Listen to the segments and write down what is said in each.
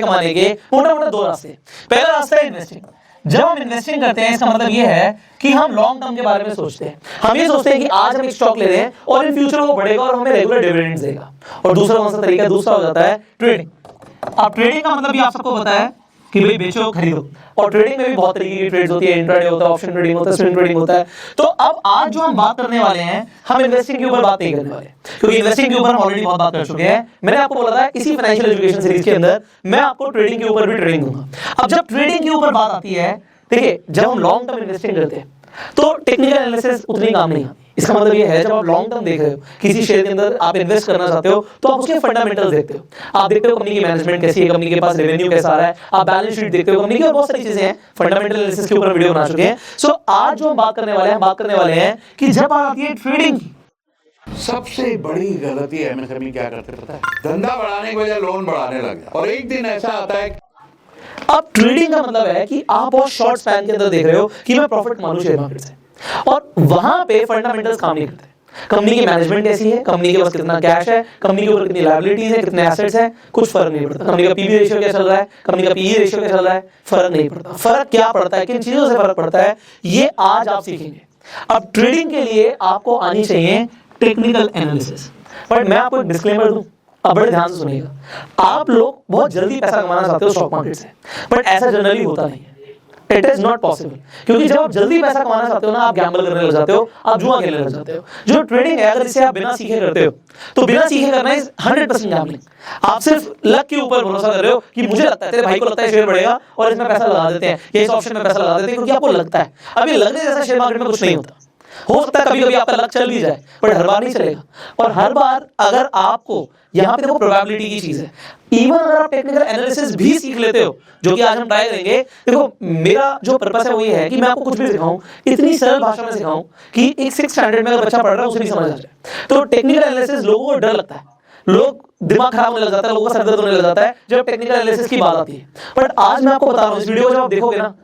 कमाने के मोटा मोटा दो रास्ते। पहला रास्ता है इन्वेस्टिंग। जब हम इन्वेस्टिंग करते हैं इसका मतलब ये है कि हम लॉन्ग टर्म के बारे में सोचते हैं। हम ये सोचते हैं कि आज हम एक स्टॉक ले रहे हैं और इन फ्यूचर वो बढ़ेगा और हमें रेगुलर डिविडेंड्स देगा। और दूसरा कौन सा तरीका है? दूसरा हो जाता है ट्रेडिंग। अब ट्रेडिंग का मतलब भी आप सबको पता है कि भाई बेचो खरीदो, और ट्रेडिंग में भी बहुत तरीके की ट्रेड्स होती है, इंट्राडे होता है, ऑप्शन ट्रेडिंग होता है, स्विंग ट्रेडिंग होता है। तो अब आज जो हम बात करने वाले हैं, हम इन्वेस्टिंग के ऊपर बात नहीं करने वाले, क्योंकि इन्वेस्टिंग के ऊपर हम ऑलरेडी बहुत बात कर चुके हैं। मैंने आपको बोला था इसी फाइनेंशियल एजुकेशन सीरीज के अंदर मैं आपको ट्रेडिंग के ऊपर भी ट्रेनिंग दूंगा। अब जब ट्रेडिंग के ऊपर बात आती है, देखिए जब हम लॉन्ग टर्म इन्वेस्टिंग करते हैं तो टेक्निकल एनालिसिस उतनी काम नहीं आती। इसका मतलब ये है जब आप लॉन्ग टर्म देख रहे हो, किसी शेयर के अंदर आप इन्वेस्ट करना चाहते हो, तो आप उसके फंडामेंटल्स देखते हो। आप देखते हो कंपनी की मैनेजमेंट कैसी है, कंपनी के पास रेवेन्यू कैसा आ रहा है, आप बैलेंस शीट देखते हो कंपनी की, और बहुत सारी चीजें हैं। फंडामेंटल एनालिसिस के ऊपर वीडियो बना चुके हैं। सो आज जो हम बात करने वाले हैं कि जब बात आती है ट्रेडिंग की, सबसे बड़ी गलती एमएसएमई क्या करते पता है? धंधा बढ़ाने के बजाय लोन बढ़ाने लग गया। और एक दिन ऐसा आता है, अब ट्रेडिंग का मतलब है कि आप बहुत शॉर्ट स्पैन के अंदर देख रहे हो कि मैं प्रॉफिट कमा लूं शेयर मार्केट से, और वहां पे फंडामेंटल्स काम नहीं करते। कंपनी की मैनेजमेंट कैसी है, कंपनी के पास कितना कैश है, कंपनी के ऊपर कितनी लायबिलिटीज है, कितने एसेट्स हैं, कुछ फर्क नहीं पड़ता। कंपनी का पीबी रेशियो क्या चल रहा है, कंपनी का पीई रेशियो क्या चल रहा है, फर्क नहीं पड़ता। फर्क क्या पड़ता है, किन चीजों से फर्क पड़ता है, ये आज आप सीखेंगे। अब ट्रेडिंग के लिए आपको आनी चाहिए टेक्निकल एनालिसिस। बट मैं आपको एक डिस्क्लेमर दूं, अब बड़े ध्यान से सुनिएगा। आप लोग बहुत जल्दी पैसा कमाना चाहते हो स्टॉक मार्केट से, बट ऐसा जनरली होता नहीं है। इट इज नॉट पॉसिबल, क्योंकि जब आप जल्दी पैसा कमाना चाहते हो ना, आप गैम्बल करने लग जाते हो, आप जुआ खेलने लग जाते हो। जो ट्रेडिंग है, अगर इसे आप बिना सीखे करते हो, तो बिना सीखे करना इज 100% गैम्बलिंग। आप सिर्फ लक के ऊपर भरोसा कर रहे हो कि मुझे लगता है, तेरे भाई को लगता है शेयर बढ़ेगा और इसमें पैसा लगा देते हैं, या इस ऑप्शन में पैसा लगा देते हैं, क्योंकि आपको लगता है। अब ये लगने जैसा शेयर मार्केट में कुछ नहीं होता। हो सकता है कभी कभी आपका लक चल भी जाए, पर हर बार नहीं चलेगा। और हर बार अगर आपको, यहाँ पे देखो प्रोबेबिलिटी की चीज है, इवन अगर आप टेक्निकल एनालिसिस भी सीख लेते हो, जो कि आज हम ट्राई करेंगे। देखो मेरा जो पर्पस है वो ये है कि मैं आपको कुछ भी सिखाऊं, इतनी सरल भाषा में सिखाऊं कि एक 6th स्टैंडर्ड में अगर बच्चा पढ़ रहा है उसे भी समझ आ जाए। तो टेक्निकल एनालिसिस लोगों को डर लगता है, लोग दिमाग खराब होने लग जाता है, लोगों का सर दर्द होने लग जाता है जब टेक्निकल एनालिसिस की बात आती है। बट आज मैं आपको बता रहा हूँ, इस वीडियो को जब आप देखोगे ना,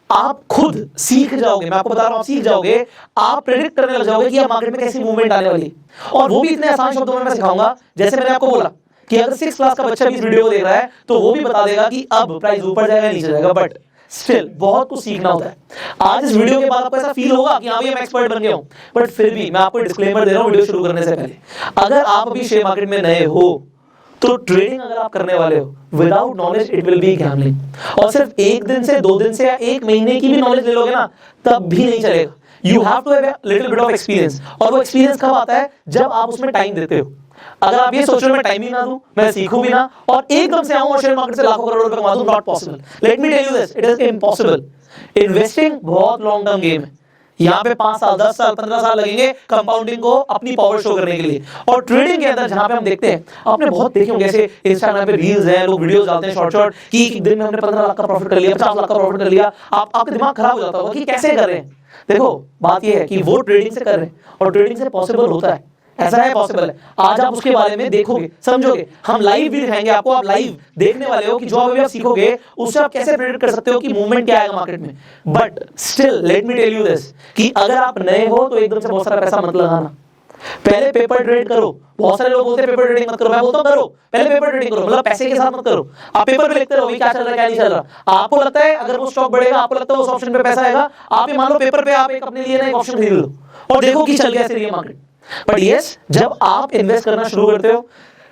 आप खुद सीख जाओगे। मैं आपको बता रहा हूं, आप सीख जाओगे, आप प्रेडिक्ट करने लग जाओगे कि अब मार्केट में कैसी मूवमेंट आने वाली है। और वो भी इतने आसान शब्दों में मैं सिखाऊंगा, जैसे मैंने आपको बोला कि अगर 6th क्लास का बच्चा भी इस वीडियो को देख रहा है तो वो भी बता देगा कि अब प्राइस ऊपर जाएगा नीचे जाएगा। बट स्टिल बहुत कुछ सीखना होता है। आज इस वीडियो के बाद आपको ऐसा फील होगा कि हाँ मैं एक्सपर्ट बन गया हूं, बट फिर भी मैं आपको डिस्क्लेमर दे रहा हूं वीडियो शुरू करने से पहले, अगर आप अभी शेयर मार्केट में नए हो तो ट्रेडिंग अगर आप करने वाले हो, without knowledge it will be gambling. और सिर्फ एक दिन से, 2 दिन से या 1 महीने की भी नॉलेज ले लोगे ना, तब भी नहीं चलेगा। You have to have a little bit of experience. और वो एक्सपीरियंस कब आता है? जब आप उसमें टाइम देते हो। अगर आप ये सोच रहे हो मैं टाइम ही ना दूं, मैं सीखूं भी ना, और एकदम से आऊं और शेयर मार्केट से लाखों करोड़ रुपए कमा दूं, not possible. Let me tell you this, it is impossible. Investing बहुत लॉन्ग टर्म गेम है। यहाँ पे 5 साल, 10 साल, 15 साल लगेंगे कंपाउंडिंग को अपनी पावर शो करने के लिए। और ट्रेडिंग के अंदर जहां पे हम देखते हैं, आपने बहुत देखे होंगे ऐसे इंस्टाग्राम पे रील्स हैं, लोग वीडियोस डालते हैं शॉर्ट शॉर्ट कि एक दिन में हमने 15 लाख का प्रॉफिट कर लिया, 50 लाख का प्रॉफिट कर लिया। आपका दिमाग खराब हो जाता होगा कि कैसे कर रहे हैं। देखो बात यह है कि वो ट्रेडिंग से कर रहे हैं, और ट्रेडिंग से पॉसिबल होता है, ऐसा है पॉसिबल है। आज आप उसके बारे में देखोगे, समझोगे, हम लाइव भी दिखाएंगे आपको, आप लाइव देखने वाले हो कि जो अभी आप सीखोगे उससे आप कैसे प्रेडिक्ट कर सकते हो कि मूवमेंट क्या आएगा मार्केट में। But still let me tell you this, कि अगर आप नए हो तो एकदम से बहुत सारा पैसा मत लगाना, पहले पेपर ट्रेड करो। बहुत सारे लोग बोलते हैं पेपर ट्रेडिंग मत करो, मैं बोलता हूं करो, पहले पेपर ट्रेडिंग करो, मतलब पैसे के साथ मत करो। आप पेपर पे लिखते रहो क्या चल रहा है क्या नहीं चल रहा। आपको लगता है अगर वो स्टॉक बढ़ेगा, आपको लगता है उस ऑप्शन पे पैसा आएगा, आप ये मान लो पेपर पे आप एक अपने लिए ना एक ऑप्शन खरीद लो और देखो कि चल कैसे रही है मार्केट। बट यस, जब आप इन्वेस्ट करना शुरू करते हो,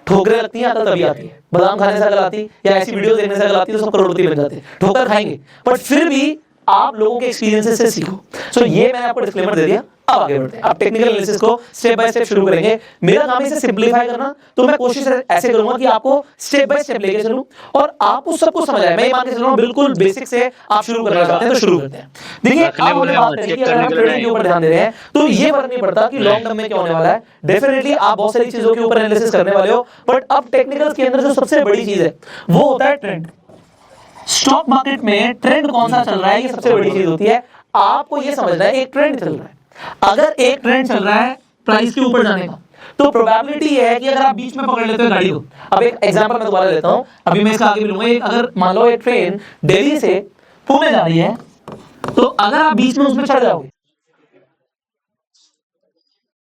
ठोकरें लगती हैं, अकल तभी आती है। बादाम खाने से अकल आती, या ऐसी वीडियो देखने से अकल आती, तो सब करोड़पति बन जाते हैं। ठोकर खाएंगे, बट फिर भी आप लोगों के एक्सपीरियंसेस से सीखो। सो ये मैंने आपको डिस्क्लेमर दे दिया। अब आगे बढ़ते हैं, अब टेक्निकल एनालिसिस को स्टेप बाय स्टेप शुरू करेंगे। मेरा काम है इसे सिंपलीफाई करना, तो मैं कोशिश ऐसे करूंगा कि आपको स्टेप बाय स्टेप लेके चलूं और आपको सब कुछ समझ आए। मैं ये मान के चल रहा हूं बिल्कुल बेसिक से आप शुरू करना चाहते हैं तो शुरू करते हैं। देखिए अब हमने बात करी कि अगर आप ट्रेडिंग के ऊपर ध्यान दे रहे हैं तो ये फर्क नहीं पड़ता कि लॉन्ग टर्म में क्या होने वाला है। डेफिनेटली आप बहुत सारी चीजों के ऊपर एनालिसिस करने वाले हो, बट अब टेक्निकल्स के अंदर जो सबसे बड़ी चीज है वो होता है ट्रेंड। स्टॉक मार्केट में ट्रेंड कौन सा चल रहा है, ये सबसे बड़ी चीज होती है। आपको ये समझना है एक ट्रेंड चल रहा है, अगर एक ट्रेंड चल रहा है प्राइस के ऊपर जाने का, तो प्रोबेबिलिटी है कि अगर आप बीच में पकड़ लेते हो गाड़ी को। अब एक एग्जांपल मैं दोबारा लेता हूं, अभी मैं इसका आगे भी लूंगा। अगर मान लो एक ट्रेन दिल्ली से पुणे जा रही है, तो अगर आप बीच में उसमें चढ़ जाओगे